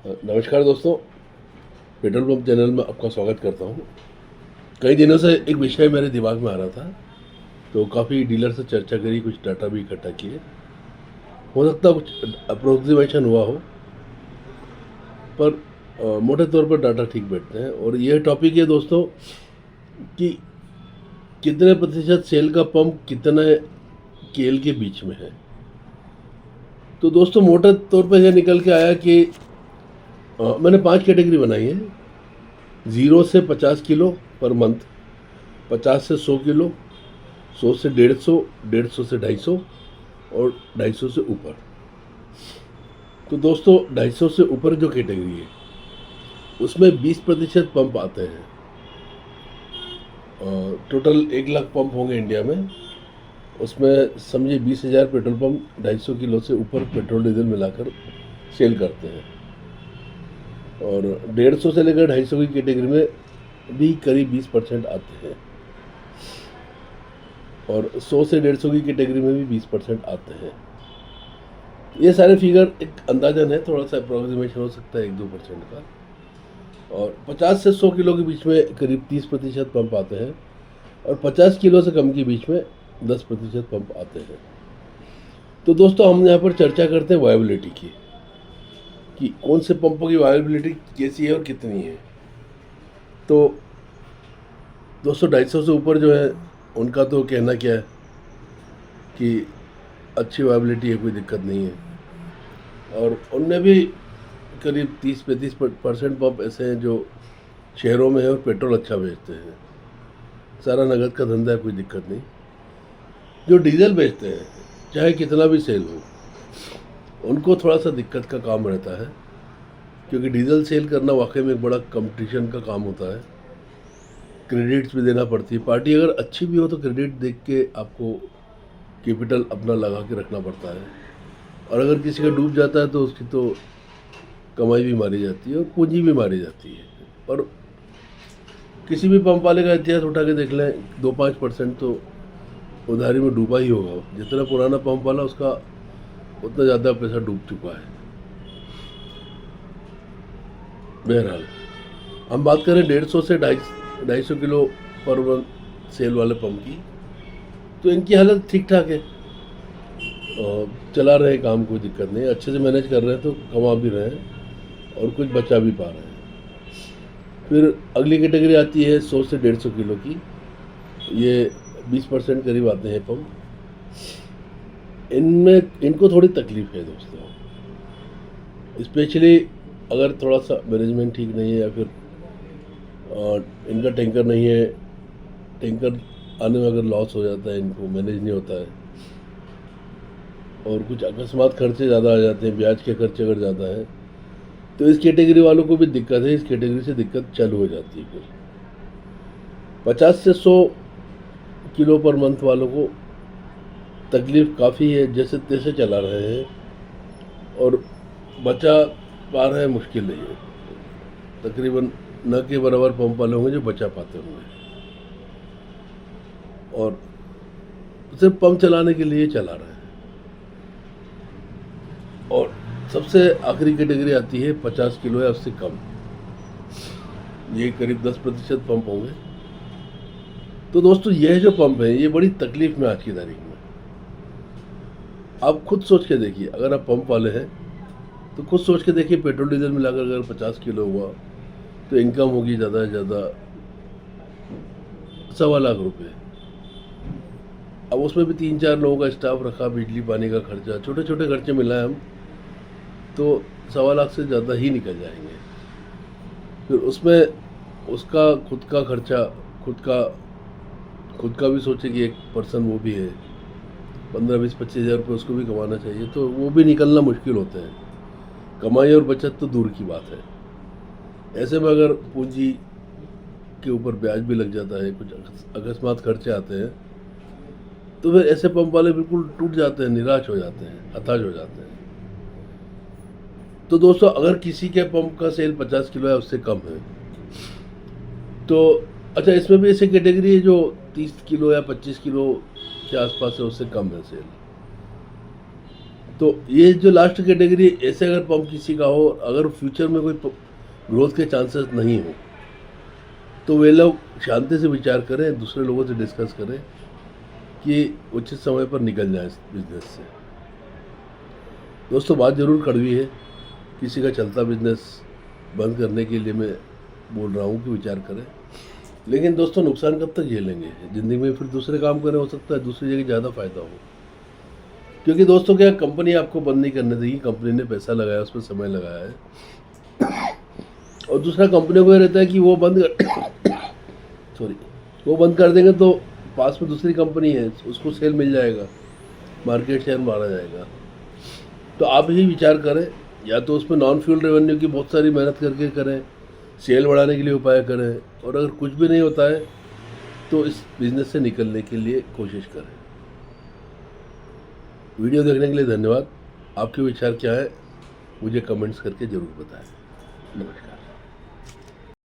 नमस्कार दोस्तों, petrol pump channel में आपका स्वागत करता हूँ। कई दिनों से एक विषय मेरे दिमाग में आ रहा था, तो काफ़ी डीलर से चर्चा करी, कुछ डाटा भी इकट्ठा किए। हो सकता है कुछ अप्रोक्सीमेशन हुआ हो, पर मोटे तौर पर डाटा ठीक बैठते हैं। और यह टॉपिक है दोस्तों कि कितने प्रतिशत सेल का पंप कितने केएल के बीच में है। तो दोस्तों मोटे तौर पर यह निकल के आया कि मैंने 5 कैटेगरी बनाई है। 0 से 50 किलो पर मंथ, 50 से 100 किलो, 100 से 150, 150 से 250 और 250 से ऊपर। तो दोस्तों 250 से ऊपर जो कैटेगरी है उसमें 20% पंप आते हैं। टोटल 1 लाख पंप होंगे इंडिया में, उसमें समझिए 20,000 पेट्रोल पंप 250 किलो से ऊपर पेट्रोल डीजल मिलाकर सेल करते हैं। और 150 से लेकर 250 की कैटेगरी में भी करीब 20% आते हैं, और 100 से 150 की कैटेगरी में भी 20% आते हैं। ये सारे फिगर एक अंदाजन है, थोड़ा सा अप्रोक्सीमेशन हो सकता है 1-2% का। और 50 से 100 किलो के बीच में करीब 30% पंप आते हैं, और 50 किलो से कम के बीच में 10% पंप आते हैं। तो दोस्तों हम यहाँ पर चर्चा करते हैं वायबिलिटी की, कि कौन से पंपों की वायबिलिटी कैसी है और कितनी है। तो दोस्तों 250 से ऊपर जो है उनका तो कहना क्या है कि अच्छी वायबिलिटी है, कोई दिक्कत नहीं है। और उनमें भी करीब 30-35% पंप ऐसे हैं जो शहरों में है और पेट्रोल अच्छा बेचते हैं, सारा नगद का धंधा है, कोई दिक्कत नहीं। जो डीजल बेचते हैं चाहे कितना भी सेल हो, उनको थोड़ा सा दिक्कत का काम रहता है, क्योंकि डीजल सेल करना वाकई में एक बड़ा कंपटीशन का काम होता है। क्रेडिट्स भी देना पड़ती है। पार्टी अगर अच्छी भी हो तो क्रेडिट देख के आपको कैपिटल अपना लगा के रखना पड़ता है, और अगर किसी का डूब जाता है तो उसकी तो कमाई भी मारी जाती है और पूंजी भी मारी जाती है। और किसी भी पंप वाले का इतिहास उठा के देख लें, 2-5% तो उधारी में डूबा ही होगा। जितना पुराना पंप वाला उसका उतना ज़्यादा पैसा डूब चुका है। बहरहाल हम बात करें 150 से 250 किलो पर मंथ सेल वाले पंप की, तो इनकी हालत ठीक ठाक है, और चला रहे हैं काम, कोई दिक्कत नहीं, अच्छे से मैनेज कर रहे हैं, तो कमा भी रहे हैं और कुछ बचा भी पा रहे हैं। फिर अगली कैटेगरी आती है 100 से 150 किलो की। ये 20% करीब आते हैं पंप। इनमें इनको थोड़ी तकलीफ है दोस्तों, स्पेशली अगर थोड़ा सा मैनेजमेंट ठीक नहीं है, या फिर इनका टैंकर नहीं है, टैंकर आने में अगर लॉस हो जाता है, इनको मैनेज नहीं होता है, और कुछ अकस्मात खर्चे ज़्यादा आ जाते हैं, ब्याज के खर्चे अगर ज़्यादा है, तो इस कैटेगरी वालों को भी दिक्कत है। इस कैटेगरी से दिक्कत चालू हो जाती है। फिर 50 से 100 किलो पर मंथ वालों को तकलीफ काफ़ी है, जैसे तैसे चला रहे हैं और बचा पा रहे हैं, मुश्किल नहीं है। तकरीबन न के बराबर पंप वाले होंगे जो बचा पाते होंगे, और सिर्फ पंप चलाने के लिए चला रहे हैं। और सबसे आखिरी कैटेगरी आती है 50 किलो या उससे कम, ये करीब 10% पंप होंगे। तो दोस्तों यह जो पंप है ये बड़ी तकलीफ में आज की तारीख में। आप खुद सोच के देखिए, अगर आप पंप वाले हैं तो खुद सोच के देखिए, पेट्रोल डीजल मिलाकर अगर 50 किलो हुआ तो इनकम होगी ज़्यादा से ज़्यादा 1.25 लाख रुपये। अब उसमें भी 3-4 लोगों का स्टाफ रखा, बिजली पानी का खर्चा, छोटे छोटे खर्चे मिलाए हम तो 1.25 लाख से ज़्यादा ही निकल जाएंगे। फिर उसमें उसका खुद का खर्चा, खुद का भी सोचे कि एक पर्सन वो भी है, 15-20-25 हज़ार रुपये उसको भी कमाना चाहिए, तो वो भी निकलना मुश्किल होता है। कमाई और बचत तो दूर की बात है। ऐसे में अगर पूंजी के ऊपर ब्याज भी लग जाता है, कुछ अकस्मात खर्चे आते हैं, तो फिर ऐसे पंप वाले बिल्कुल टूट जाते हैं, निराश हो जाते हैं, हताश हो जाते हैं। तो दोस्तों अगर किसी के पंप का सेल 50 किलो है उससे कम है, तो अच्छा, इसमें भी ऐसी कैटेगरी है जो 30 किलो या 25 किलो के आसपास है, उससे कम है सेल। तो ये जो लास्ट कैटेगरी, ऐसे अगर पंप किसी का हो, अगर फ्यूचर में कोई ग्रोथ के चांसेस नहीं हो, तो वे लोग शांति से विचार करें, दूसरे लोगों से डिस्कस करें कि उचित समय पर निकल जाए इस बिजनेस से। दोस्तों, बात ज़रूर कड़वी है, किसी का चलता बिजनेस बंद करने के लिए मैं बोल रहा हूँ कि विचार करें, लेकिन दोस्तों नुकसान कब तक झेलेंगे? ज़िंदगी में फिर दूसरे काम करें, हो सकता है दूसरी जगह ज़्यादा फायदा हो। क्योंकि दोस्तों क्या, कंपनी आपको बंद नहीं करने देगी, कंपनी ने पैसा लगाया, उस पर समय लगाया है। और दूसरा कंपनियों को ये रहता है कि वो बंद कर देंगे तो पास में दूसरी कंपनी है, उसको सेल मिल जाएगा, मार्केट शेयर मारा जाएगा। तो आप ही विचार करें, या तो उसमें नॉन फ्यूल रेवेन्यू की बहुत सारी मेहनत करके करें, सेल बढ़ाने के लिए उपाय करें, और अगर कुछ भी नहीं होता है तो इस बिज़नेस से निकलने के लिए कोशिश करें। वीडियो देखने के लिए धन्यवाद। आपके विचार क्या है मुझे कमेंट्स करके ज़रूर बताएं। नमस्कार।